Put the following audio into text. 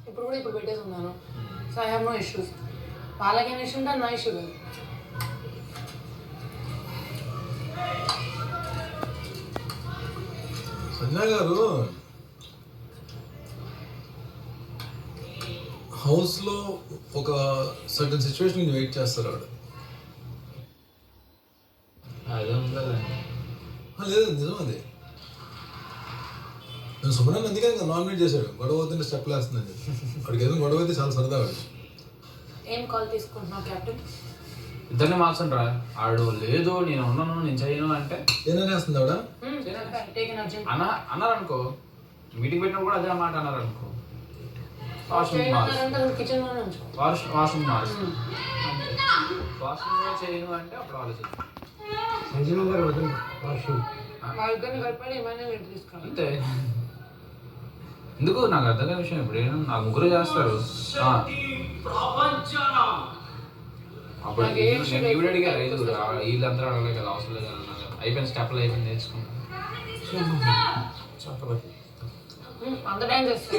ఇప్పుడు పెట్టేసి ఉన్నాను. So I have no issues. వాళ్ళకేం ఇష్యూ ఉంటే నా ఇష్యూ కాదు. సంజయ్ గారు హౌస్లో ఒక సర్టన్ సిచ్యువేషన్ వెయిట్ చేస్తారు ఆవిడ. అదే ఉండదండి. లేదు నిజం అది. నేను సుమరాన్ని అందుకే ఇంకా నామినేట్ చేశాడు. గొడవ అవుతుంటే స్టెప్ వేస్తుందని చెప్పి. వాడికి ఏదైనా గొడవ అయితే చాలా సరదా వాడు. ఏం కాల్ తీసుకుంటున్నావు కెప్టెన్? ఇద్దరిని మార్చండి రా. ఆడు లేదు నేను ఉన్నాను నేను చేయను అంటే ఏదైనా వేస్తుంది ఆవిడ. అన్నారనుకో, మీటింగ్ పెట్టినప్పుడు కూడా అదే మాట అన్నారనుకో, వాష్రూమ్ వాష్రూమ్ చేయను అంటే అప్పుడు ఆలోచిస్తాను. అంతే. ఎందుకు నాకు అర్థం కాని విషయం. ఇప్పుడు నాకు ముగ్గురు చేస్తారు. అప్పుడు నేను ఈవిడ అడిగారు ఐదుగురు, వీళ్ళందరూ అడగలేదు కదా, అవసరం లేదు అన్నారు. అయిపోయిన స్టెప్లు అయిపోయింది నేర్చుకున్నాను. అంత టైం చేస్తా